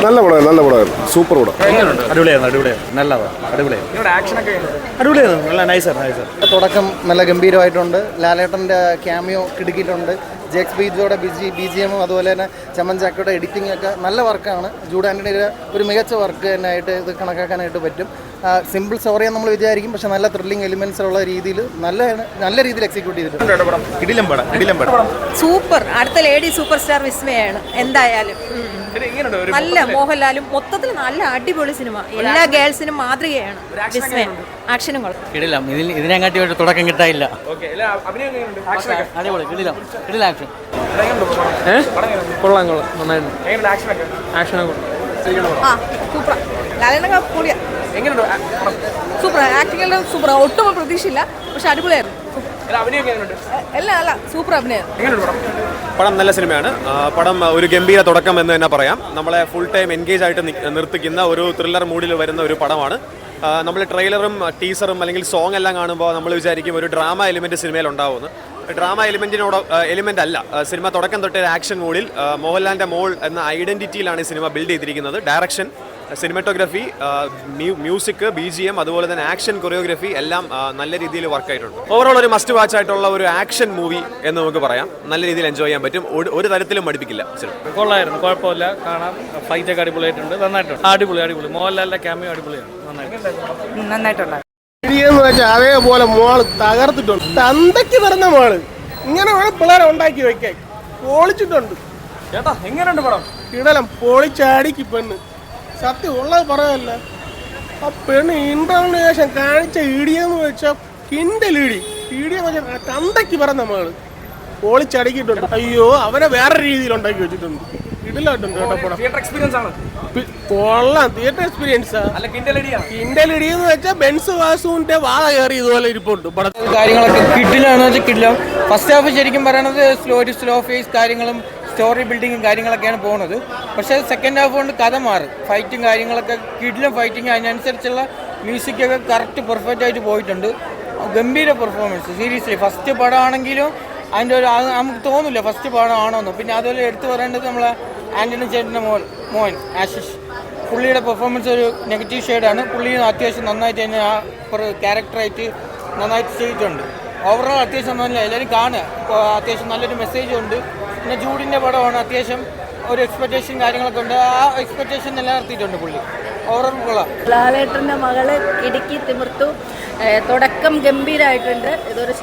നല്ല പടമായിരുന്നു സൂപ്പർ പടം. അടിപൊളിയായിരുന്നു നല്ല നൈസായിരുന്നു. തുടക്കം നല്ല ഗംഭീരമായിട്ടുണ്ട്. ലാലേട്ടൻ്റെ ക്യാമിയോ കിടുക്കിയിട്ടുണ്ട്. ജെക്സ് ബീജോയുടെ BGM അതുപോലെ തന്നെ ചമൻ ചാക്കോയുടെ എഡിറ്റിംഗ് ഒക്കെ നല്ല വർക്കാണ്. ജൂഡ് ആൻ്റണിയുടെ ഒരു മികച്ച വർക്ക് തന്നെയായിട്ട് ഇത് കണക്കാക്കാനായിട്ട് പറ്റും. സിമ്പിൾ സ്റ്റോറിയാണ് നമ്മൾ വിചാരിക്കും, പക്ഷെ നല്ല ത്രില്ലിംഗ് എലിമെന്റ്സ് ഉള്ള രീതിയിൽ നല്ല രീതിയിൽ എക്സിക്യൂട്ട് ചെയ്തിട്ടുണ്ട്. സൂപ്പർ. അടുത്ത ലേഡി സൂപ്പർ സ്റ്റാർ വിസ്മയാണ് എന്തായാലും. നല്ല മോഹൻലാലും മൊത്തത്തിൽ നല്ല അടിപൊളി സിനിമ. എല്ലാ ഗേൾസിനും മാതൃകയാണ് വിസ്മയ. ആക്ഷനും ഇതിനെക്കാട്ടി ഒരു തുടക്കം കിട്ടാനില്ല. Super acting super. ഒട്ടും പ്രതീക്ഷയില്ല, പക്ഷെ അടിപൊളിയായിരുന്നു. സൂപ്പർ അഭിനയം. പടം നല്ല സിനിമയാണ്. പടം ഒരു ഗംഭീര തുടക്കം എന്ന് തന്നെ പറയാം. നമ്മളെ ഫുൾ ടൈം എൻഗേജ് ആയിട്ട് നിർത്തിക്കുന്ന ഒരു ത്രില്ലർ മൂഡിൽ വരുന്ന ഒരു പടമാണ്. നമ്മൾ ട്രെയിലറും ടീസറും അല്ലെങ്കിൽ സോങ് എല്ലാം കാണുമ്പോൾ നമ്മൾ വിചാരിക്കും ഒരു ഡ്രാമ എലിമെൻറ്റ് സിനിമയിൽ ഉണ്ടാവുമെന്ന്. ഡ്രാമ എലിമെൻ്റ് അല്ല. സിനിമ തുടക്കം തൊട്ട് ആക്ഷൻ മൂഡിൽ മോഹൻലാലിൻ്റെ മോൾ എന്ന ഐഡൻറ്റിറ്റിയിലാണ് ഈ സിനിമ ബിൽഡ് ചെയ്തിരിക്കുന്നത്. ഡയറക്ഷൻ, സിനിമാറ്റോഗ്രഫി, മ്യൂസിക്, BGM അതുപോലെ തന്നെ ആക്ഷൻ കൊറിയോഗ്രഫി എല്ലാം നല്ല രീതിയിൽ വർക്കായിട്ടുണ്ട്. ഓവറോൾ ഒരു മസ്റ്റ് വാച്ച് ആയിട്ടുള്ള ഒരു ആക്ഷൻ മൂവി എന്ന് നമുക്ക് പറയാം. നല്ല രീതിയിൽ എൻജോയ് ചെയ്യാൻ പറ്റും. ഒരു തരത്തിലും മടുപ്പിക്കില്ല. കൊള്ളായിരുന്നു, കുഴപ്പമില്ല. കാണാം. ഫൈറ്റ് ഒക്കെ അടിപൊളിയായിട്ടുണ്ട്. നന്നായിട്ടുണ്ട്. അടിപൊളി. മോഹൻലാലിന്റെ ക്യാമിയോ അടിപൊളിയാണ്. നന്നായിട്ടുണ്ട്. അതേപോലെ മോള് തകർത്തിട്ടുണ്ട്. തന്തയ്ക്ക് പറഞ്ഞ മോള് ഇങ്ങനെ വേണം പിള്ളേരെ ഉണ്ടാക്കി വെക്കാൻ. പൊളിച്ചിട്ടുണ്ട് ചേട്ടാ. എങ്ങനെയുണ്ട് പടം? കിടലം പൊളിച്ചാടിക്ക് പെണ്ണ്. സത്യം ഉള്ളത് പറയല്ല. ആ പെണ്ണ് ഇന്റർവ്യൂവിന് ശേഷം കാണിച്ച ഇടിയെന്ന് വെച്ചാൽ ഇടിയെന്ന് വെച്ചാൽ തന്തയ്ക്ക് പറഞ്ഞ മോള് പൊളിച്ചടിക്കിട്ടുണ്ട്. അയ്യോ, അവനെ വേറെ രീതിയിൽ ഉണ്ടാക്കി വെച്ചിട്ടുണ്ട്. കിടലായിട്ടുണ്ട് കേട്ടോ പടം. കൊള്ളാം. തിയേറ്റർ എക്സ്പീരിയൻസാ. കിൻഡലടി എന്ന് വെച്ചാൽ ബെൻസ് വാസുവിന്റെ വാഴ കയറി ഇതുപോലെ ഇരിപ്പുണ്ട്. കാര്യങ്ങളൊക്കെ കിഡിലാന്ന് വെച്ചാൽ കിഡിലും. ഫസ്റ്റ് ഹാഫ് ശരിക്കും പറയണത് സ്ലോ ഫേസ് കാര്യങ്ങളും സ്റ്റോറി ബിൽഡിങ്ങും കാര്യങ്ങളൊക്കെയാണ് പോകുന്നത്. പക്ഷേ സെക്കൻഡ് ഹാഫ് കൊണ്ട് കഥ മാറും. ഫൈറ്റും കാര്യങ്ങളൊക്കെ കിഡിലും ഫൈറ്റിങ്, അതിനനുസരിച്ചുള്ള മ്യൂസിക്കൊക്കെ കറക്റ്റ് പെർഫെക്റ്റ് ആയിട്ട് പോയിട്ടുണ്ട്. ഗംഭീര പെർഫോമൻസ് സീരീസ്ലി. ഫസ്റ്റ് പടമാണെങ്കിലും അതിൻ്റെ ഒരു നമുക്ക് തോന്നില്ല ഫസ്റ്റ് പടമാണോന്ന്. പിന്നെ അതുപോലെ എടുത്തു പറയേണ്ടത് നമ്മളെ ആൻ്റണി ചേട്ടൻ്റെ മോൻ ആശിഷ്, പുള്ളിയുടെ പെർഫോമൻസ് ഒരു നെഗറ്റീവ് ഷെയ്ഡാണ്. പുള്ളി അത്യാവശ്യം നന്നായിട്ട് തന്നെ ആ ക്യാരക്ടറായിട്ട് നന്നായിട്ട് ചെയ്തിട്ടുണ്ട്. ഓവറോൾ അത്യാവശ്യം നല്ല എല്ലാവരും കാണുക. അത്യാവശ്യം നല്ലൊരു മെസ്സേജും ഉണ്ട്. പിന്നെ ജൂഡിൻ്റെ പടമാണ്. അത്യാവശ്യം ഒരു എക്സ്പെക്റ്റേഷൻ കാര്യങ്ങളൊക്കെ ഉണ്ട്. ആ എക്സ്പെക്റ്റേഷൻ നിലനിർത്തിയിട്ടുണ്ട് പുള്ളി. ഓവറോൾ കൊള്ളാം. ലാലേട്ടൻ്റെ മകള് ഇടുക്കി തിമിർത്തു. തുടക്കം ഗംഭീരമായിട്ടുണ്ട്. ഇതൊരു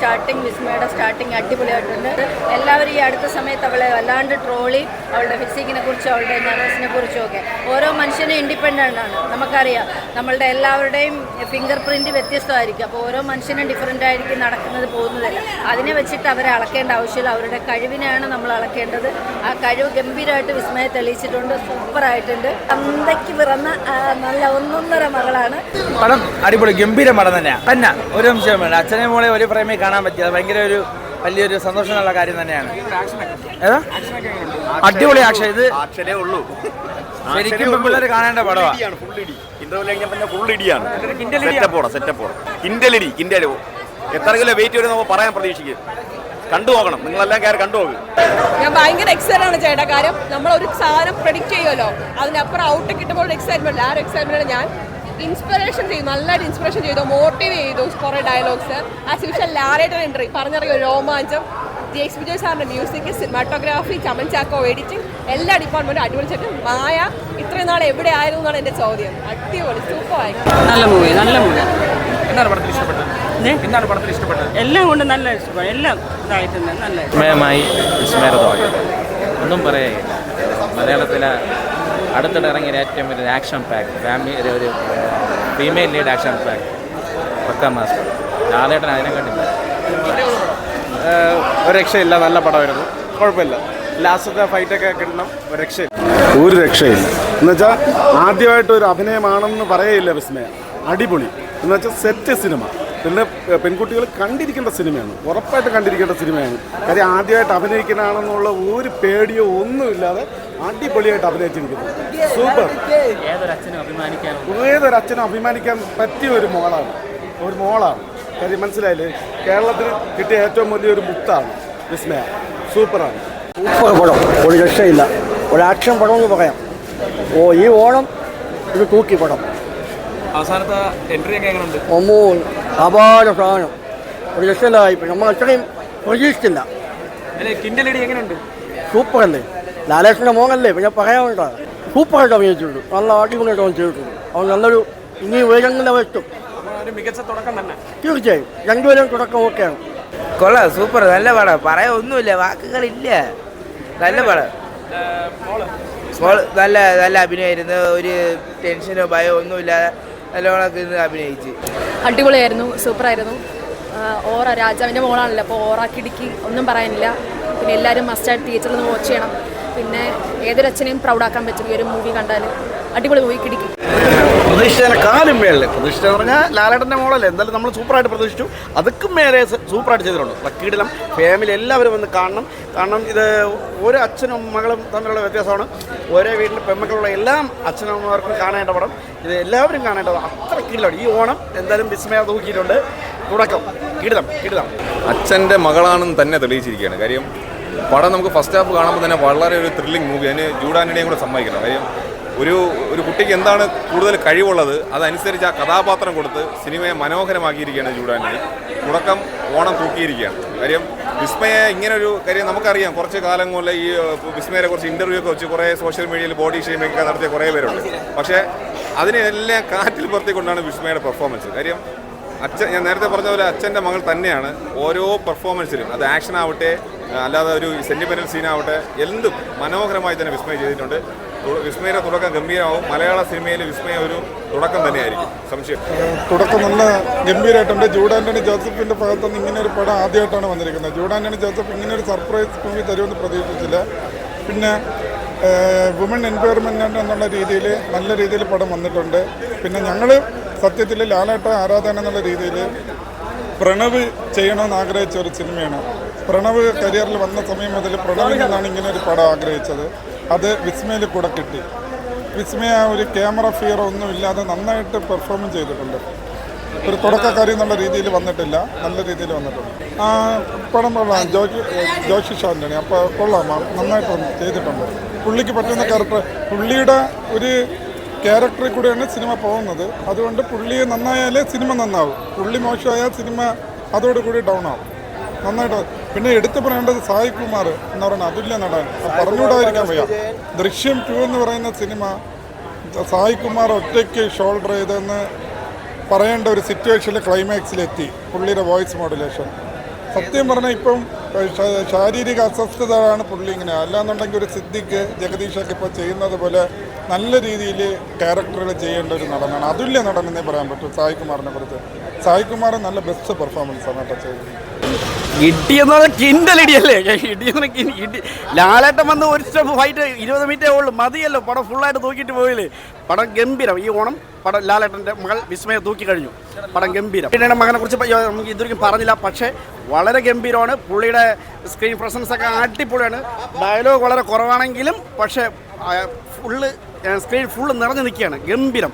വിസ്മയുടെ സ്റ്റാർട്ടിങ് അടിപൊളിയായിട്ടുണ്ട്. എല്ലാവരും ഈ അടുത്ത സമയത്ത് അവളെ വല്ലാണ്ട് ട്രോളി, അവളുടെ ഫിസിക്കിനെ കുറിച്ചും അവളുടെ നെർവസിനെ കുറിച്ചും ഒക്കെ. ഓരോ മനുഷ്യനും ഇൻഡിപെൻഡൻ്റ് ആണ്. നമുക്കറിയാം നമ്മളുടെ എല്ലാവരുടെയും ഫിംഗർ പ്രിൻറ്റ് വ്യത്യസ്തമായിരിക്കും. അപ്പോൾ ഓരോ മനുഷ്യനും ഡിഫറൻ്റ് ആയിരിക്കും നടക്കുന്നത്, പോകുന്നതല്ല. അതിനെ വെച്ചിട്ട് അവരെ അളക്കേണ്ട ആവശ്യമില്ല. അവരുടെ കഴിവിനെയാണ് നമ്മൾ അളക്കേണ്ടത്. ആ കഴിവ് ഗംഭീരമായിട്ട് വിസ്മയെ തെളിയിച്ചിട്ടുണ്ട്. സൂപ്പറായിട്ടുണ്ട്. അന്തയ്ക്ക് പിറന്ന നല്ല ഒന്നൊന്നര മകളാണ്. പടം അടിപൊളി ഗംഭീര പടം തന്നെയാണ്. തന്നെ ഒരു നിമിഷം വേണ്ട. അച്ഛനെ മോളെ ഒരു ഫ്രെയിമിൽ കാണാൻ പറ്റിയത് ഭയങ്കര വലിയൊരു സന്തോഷമുള്ള കാര്യം തന്നെയാണ്. അടിപൊളി ആക്ഷൻ. ഇത് ശരിക്കും പിള്ളേർ കാണേണ്ട പടമാണ്. എത്ര കിലോ വെയിറ്റ് വരും നമുക്ക് പറയാൻ പ്രതീക്ഷിക്കും. കണ്ടു നോക്കണം. നിങ്ങളെല്ലാം കയറി കണ്ടു നോക്കും. ഞാൻ ഭയങ്കര എക്സൈറ്റഡ് ആണ് ചേട്ടാ. കാര്യം നമ്മളൊരു സാധനം പ്രെഡിക്റ്റ് ചെയ്യുമല്ലോ, അതിനപ്പുറം ഔട്ട് കിട്ടുമ്പോൾ എക്സൈറ്റ്മെന്റ്. ആ ഒരു എക്സൈറ്റ്മെന്റ് ഞാൻ ഇൻസ്പിറേഷൻ ചെയ്തു, നല്ലതായിട്ട് ഇൻസ്പിറേഷൻ ചെയ്തു, മോട്ടിവേറ്റ് ചെയ്തു. കുറേ ഡയലോഗ്സ്, ആസ് യൂഷ്വൽ ലാലേട്ടൻ എൻട്രി പറഞ്ഞറിയ രോമാഞ്ചം. ജെക്സ് ബിജോയ് സാറിൻ്റെ music, cinematography, Chaman Chacko editing, എല്ലാ ഡിപ്പാർട്ട്മെൻറ്റും അടിപൊളിച്ചിട്ട്. മായ ഇത്രയും നാൾ എവിടെ ആയിരുന്നു എന്നാണ് എൻ്റെ ചോദ്യം. അടിപൊളി, സൂപ്പറായി. നല്ല മൂവി. എന്താണ് പടത്തിൽ ഇഷ്ടപ്പെട്ടത്? എല്ലാം കൊണ്ട് നല്ല ഇഷ്ടപ്പെട്ടു. എല്ലാം ഇതായിട്ടുണ്ട്. നല്ല ഒന്നും പറയാനില്ല. മലയാളത്തിലെ അടുത്തിടെ ഇറങ്ങിയ ഏറ്റവും വലിയ ആക്ഷൻ പാക്ക് ഫാമിലി ഒരു ഫീമെയിൽ ലീഡ് ആക്ഷൻ പാക്ക് പക്കാ മാസ് പടം. ലാലേട്ടൻ അതിനെ കണ്ടില്ല. ഒരു രക്ഷയില്ല. നല്ല പടമായിരുന്നു. കുഴപ്പമില്ല. ലാസ്റ്റത്തെ ഫൈറ്റൊക്കെ കിട്ടണം. ഒരു രക്ഷയില്ല എന്നുവെച്ചാൽ ആദ്യമായിട്ട് ഒരു അഭിനയമാണെന്ന് പറയില്ല വിസ്മയ. അടിപൊളി എന്നുവെച്ചാൽ സെറ്റ് സിനിമ. പിന്നെ പെൺകുട്ടികൾ കണ്ടിരിക്കേണ്ട സിനിമയാണ്. ഉറപ്പായിട്ട് കണ്ടിരിക്കേണ്ട സിനിമയാണ്. കാര്യം ആദ്യമായിട്ട് അഭിനയിക്കുന്നതാണെന്നുള്ള ഒരു പേടിയോ ഒന്നുമില്ലാതെ അടിപൊളിയായിട്ട് അഭിനയിച്ചിരിക്കുന്നു. സൂപ്പർ. ഏതൊരച്ഛനും അഭിമാനിക്കാൻ പറ്റിയ ഒരു മോളാണ്. കാര്യം മനസ്സിലായില്ലേ? കേരളത്തിന് കിട്ടിയ ഏറ്റവും വലിയൊരു മുത്താണ് വിസ്മയ. സൂപ്പറാണ്. സൂപ്പർ പടം. ഒരു രക്ഷയില്ല. ഒരു ആക്ഷൻ പടം എന്ന് പറയാം. ഈ ഓണം ഇത് തൂക്കി പടം അവസാനത്തെ എൻട്രി ഒക്കെ എങ്ങനെയുണ്ട്? ഒമ്മോ അപാര സാധനം, ഒരു രക്ഷയിലായിപ്പോയി. നമ്മൾ അത്രയും പ്രതീക്ഷിച്ചില്ല. കിൻഡലടി എങ്ങനെയുണ്ട്? സൂപ്പറല്ലേ, ലാലേട്ടൻ്റെ മോനല്ലേ, പിന്നെ പറയാനുണ്ടോ, സൂപ്പറായിട്ട് അഭിനയിച്ചിട്ടുണ്ട്. നല്ല അടിപൊളിയായിട്ട് അവൻ ചെയ്തിട്ടുണ്ട്. അവൻ നല്ലൊരു ഇനി ഉയരങ്ങളിൽ എത്തും. ഒരു മികച്ച തുടക്കം തന്നെ. തീർച്ചയായും രണ്ടുപേരും തുടക്കം ഓക്കെയാണ്. കൊള്ളാം, സൂപ്പർ, നല്ല പടം, പറയാൻ ഒന്നുമില്ല, വാക്കുകളില്ല, നല്ല പടം. നല്ല നല്ല അഭിനയമായിരുന്നു, ഒരു ടെൻഷനോ ഭയോ ഒന്നുമില്ലാതെ നല്ലോണമൊക്കെ ഇന്ന് അഭിനയിച്ച്. അടിപൊളിയായിരുന്നു, സൂപ്പറായിരുന്നു. ഓറ രാജാവിൻ്റെ മോളാണല്ലോ, അപ്പോൾ ഓറ കിടുക്കി ഒന്നും പറയാനില്ല. പിന്നെ എല്ലാവരും മസ്റ്റായിട്ട് തിയേറ്ററിൽ നിന്ന് വാച്ച് ചെയ്യണം. പിന്നെ ഏതൊരച്ഛനെയും പ്രൗഡാക്കാൻ പറ്റും ഈ ഒരു മൂവി കണ്ടാൽ. അടിപൊളി മൂവി, കിടുക്കി. പ്രതീക്ഷിച്ചതിനെക്കാളും മേളിൽ പ്രതീക്ഷിച്ചെന്ന് പറഞ്ഞാൽ ലാലേട്ടൻ്റെ മോളല്ലേ, എന്തായാലും നമ്മൾ സൂപ്പറായിട്ട് പ്രതീക്ഷിച്ചു. അതൊക്കെ മേലെ സൂപ്പറായിട്ട് ചെയ്തിട്ടുണ്ട്. ലക്കീടിലും ഫാമിലി എല്ലാവരും വന്ന് കാണണം. കാരണം ഇത് ഒരു അച്ഛനും മകളും തമ്മിലുള്ള വ്യത്യാസമാണ്. ഒരേ വീട്ടിൽ പെൺമക്കളുള്ള എല്ലാ അച്ഛനമ്മമാർക്കും കാണേണ്ട പടം. ഇത് എല്ലാവരും കാണേണ്ടത് അത്ര കീഴിലാണ്. ഈ ഓണം എന്തായാലും വിസ്മയ തൂക്കിയിട്ടുണ്ട്. തുടക്കം കിടിലം. അച്ഛൻ്റെ മകളാണെന്ന് തന്നെ തെളിയിച്ചിരിക്കുകയാണ്. കാര്യം പടം നമുക്ക് ഫസ്റ്റ് ഹാഫ് കാണുമ്പോൾ തന്നെ വളരെ ഒരു ത്രില്ലിംഗ് മൂവി. അതിന് ജൂഡ് ആൻ്റണിയെയും കൂടെ സമ്മതിക്കണം. കാര്യം ഒരു കുട്ടിക്ക് എന്താണ് കൂടുതൽ കഴിവുള്ളത് അതനുസരിച്ച് ആ കഥാപാത്രം കൊടുത്ത് സിനിമയെ മനോഹരമാക്കിയിരിക്കുകയാണ് ജൂഡ് ആൻ്റണി. തുടക്കം ഓണം തൂക്കിയിരിക്കുകയാണ്. കാര്യം വിസ്മയെ ഇങ്ങനൊരു കാര്യം നമുക്കറിയാം. കുറച്ച് കാലം കൊണ്ട് ഈ വിസ്മയെ കുറിച്ച് ഇൻ്റർവ്യൂ ഒക്കെ വെച്ച് കുറേ സോഷ്യൽ മീഡിയയിൽ ബോഡി ഷെയ്മിംഗ് ഒക്കെ നടത്തിയ കുറേ പേരുണ്ട്. പക്ഷേ അതിനെല്ലാം കാറ്റിൽ പുറത്തേക്കൊണ്ടാണ് വിസ്മയുടെ പെർഫോമൻസ്. കാര്യം ഞാൻ നേരത്തെ പറഞ്ഞ പോലെ അച്ഛൻ്റെ മകൾ തന്നെയാണ് ഓരോ പെർഫോമൻസിലും. അത് ആക്ഷൻ ആവട്ടെ, അല്ലാതെ ഒരു സെൻറ്റിമെൻ്റൽ സീനാവട്ടെ, എന്തും മനോഹരമായി തന്നെ വിസ്മയ ചെയ്തിട്ടുണ്ട്. വിസ്മയുടെ തുടക്കം ഗംഭീരമാവും. മലയാള സിനിമയിൽ വിസ്മയ ഒരു തുടക്കം തന്നെയായിരിക്കും, സംശയം. തുടക്കം നല്ല ഗംഭീരമായിട്ടുണ്ട്. ജൂഡ് ആൻ്റണി ജോസഫിൻ്റെ ഭാഗത്തുനിന്ന് ഇങ്ങനെ ഒരു പടം ആദ്യമായിട്ടാണ് വന്നിരിക്കുന്നത്. ജൂഡ് ആൻ്റണി ജോസഫ് ഇങ്ങനെ ഒരു സർപ്രൈസ് മൂവി തരുമെന്ന് പ്രതീക്ഷിച്ചില്ല. പിന്നെ വുമൺ എൻവയർമെൻറ്റ് എന്നുള്ള രീതിയിൽ നല്ല രീതിയിൽ പടം വന്നിട്ടുണ്ട്. പിന്നെ ഞങ്ങൾ സത്യത്തിൽ ലാലേട്ട ആരാധന എന്നുള്ള രീതിയിൽ പ്രണവ് ചെയ്യണമെന്ന് ആഗ്രഹിച്ച ഒരു സിനിമയാണ്. പ്രണവ് കരിയറിൽ വന്ന സമയം മുതൽ പ്രണവിൽ നിന്നാണ് ഇങ്ങനെ ഒരു പടം ആഗ്രഹിച്ചത്. അത് വിസ്മയിൽ കൂടെ കിട്ടി. വിസ്മയ ഒരു ക്യാമറ ഫിയർ ഒന്നും ഇല്ലാതെ നന്നായിട്ട് പെർഫോം ചെയ്തിട്ടുണ്ട്. ഒരു തുടക്കക്കാരി എന്നുള്ള രീതിയിൽ വന്നിട്ടില്ല, നല്ല രീതിയിൽ വന്നിട്ടുണ്ട്. പടം കൊള്ളാം. ജോഷി ആൻ്റണി അപ്പോൾ കൊള്ളാം, നന്നായിട്ട് ചെയ്തിട്ടുണ്ട്. പുള്ളിക്ക് പറ്റുന്ന ക്യാരക്ടർ, പുള്ളിയുടെ ഒരു ക്യാരക്ടറിൽ കൂടെയാണ് സിനിമ പോകുന്നത്. അതുകൊണ്ട് പുള്ളി നന്നായാലേ സിനിമ നന്നാവും. പുള്ളി മോശമായാൽ സിനിമ അതോടുകൂടി ഡൗൺ ആവും. നന്നായിട്ട്. പിന്നെ എടുത്തു പറയേണ്ടത് സായി കുമാർ എന്ന് പറയുന്നത് അതുല്യ നടൻ, പറഞ്ഞുകൂടാതിരിക്കാൻ വയ്യ. ദൃശ്യം 2 എന്ന് പറയുന്ന സിനിമ സായി കുമാർ ഒറ്റയ്ക്ക് ഷോൾഡർ ചെയ്തെന്ന് പറയേണ്ട ഒരു സിറ്റുവേഷനിൽ ക്ലൈമാക്സിലെത്തി. പുള്ളിയുടെ വോയിസ് മോഡുലേഷൻ സത്യം പറഞ്ഞാൽ ഇപ്പം ശാരീരിക അസ്വസ്ഥതയാണ് പുള്ളി ഇങ്ങനെ. അല്ലാന്നുണ്ടെങ്കിൽ ഒരു സിദ്ദിഖ് ജഗദീഷൊക്കെ ഇപ്പോൾ ചെയ്യുന്നത് പോലെ നല്ല രീതിയിൽ ക്യാരക്ടറുകൾ ചെയ്യേണ്ട ഒരു നടനാണ്. അതുല്യ നടൻ എന്നേ പറയാൻ പറ്റും സായി കുമാറിനെ കുറിച്ച്. സായി കുമാർ നല്ല ബെസ്റ്റ് പെർഫോമൻസാണ് കേട്ടോ ചെയ്തത്. ഇടിയെന്ന് പറഞ്ഞാൽ കിൻഡലിടിയല്ലേ, ഇടി. ലാലേട്ടൻ വന്ന് ഒരു സ്റ്റെപ്പ് ഫൈറ്റ് 20 മിനിറ്റേ ഉള്ളൂ, മതിയല്ലോ. പടം ഫുള്ളായിട്ട് തൂക്കിയിട്ട് പോയില്ലേ. പടം ഗംഭീരം. ഈ ഓണം പടം ലാലേട്ടൻ്റെ മകൾ വിസ്മയെ തൂക്കി കഴിഞ്ഞു. പടം ഗംഭീരം. പിന്നെ മകനെ കുറിച്ച് നമുക്ക് ഇതുവരെയും പറഞ്ഞില്ല, പക്ഷേ വളരെ ഗംഭീരമാണ്. പുള്ളിയുടെ സ്ക്രീൻ പ്രസൻസ് ഒക്കെ അടിപൊളിയാണ്. ഡയലോഗ് വളരെ കുറവാണെങ്കിലും പക്ഷേ സ്ക്രീൻ ഫുള്ള് നിറഞ്ഞു നിൽക്കുകയാണ്. ഗംഭീരം.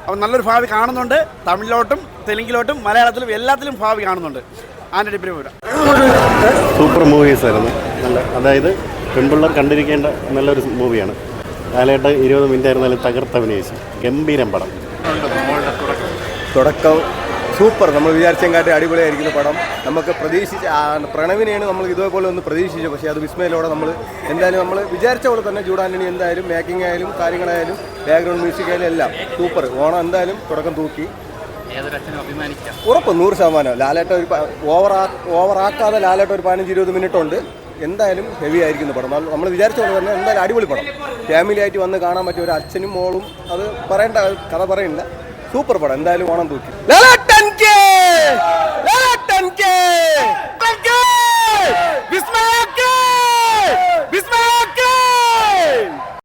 അപ്പം നല്ലൊരു ഭാവി കാണുന്നുണ്ട്. തമിഴിലോട്ടും തെലുങ്കിലോട്ടും മലയാളത്തിലും എല്ലാത്തിലും ഭാവി കാണുന്നുണ്ട്. ആൻ്റണി പെരുമ്പുര സൂപ്പർ മൂവീസ് ആയിരുന്നു. നല്ല, അതായത് പെൺപിള്ളേർ കണ്ടിരിക്കേണ്ട നല്ലൊരു മൂവിയാണ്. ലാലേട്ടൻ 20 മിനിറ്റ് ആയിരുന്നാലും തകർത്ത് അഭിനയിച്ചു. ഗംഭീരം പടം. തുടക്കം സൂപ്പർ. നമ്മൾ വിചാരിച്ചെങ്കാട്ടി അടിപൊളിയായിരിക്കുന്ന പടം. നമുക്ക് പ്രതീക്ഷിച്ച പ്രണവിനെയാണ് നമ്മൾ ഇതേപോലെ ഒന്ന് പ്രതീക്ഷിച്ചത്. പക്ഷേ അത് വിസ്മയിലൂടെ നമ്മൾ എന്തായാലും നമ്മൾ വിചാരിച്ച പോലെ തന്നെ ജൂഡ് ആൻ്റണി എന്തായാലും മേക്കിംഗ് ആയാലും കാര്യങ്ങളായാലും ബാക്ക്ഗ്രൗണ്ട് മ്യൂസിക് ആയാലും എല്ലാം സൂപ്പർ. ഓണം എന്തായാലും തുടക്കം തൂക്കി. ഉറപ്പ് 100%. ലാലേട്ട ഒരു ഓവറാക്കാതെ ലാലേട്ട ഒരു 15-20 മിനിറ്റ് ഉണ്ട്. എന്തായാലും ഹെവി ആയിരിക്കുന്ന പടം. നമ്മൾ വിചാരിച്ച പോലെ തന്നെ എന്തായാലും അടിപൊളി പടം. ഫാമിലി ആയിട്ട് വന്ന് കാണാൻ പറ്റിയ ഒരു അച്ഛനും മോളും, അത് പറയേണ്ട കഥ പറയില്ല. സൂപ്പർ പടം. എന്തായാലും ഓണം തൂക്കി.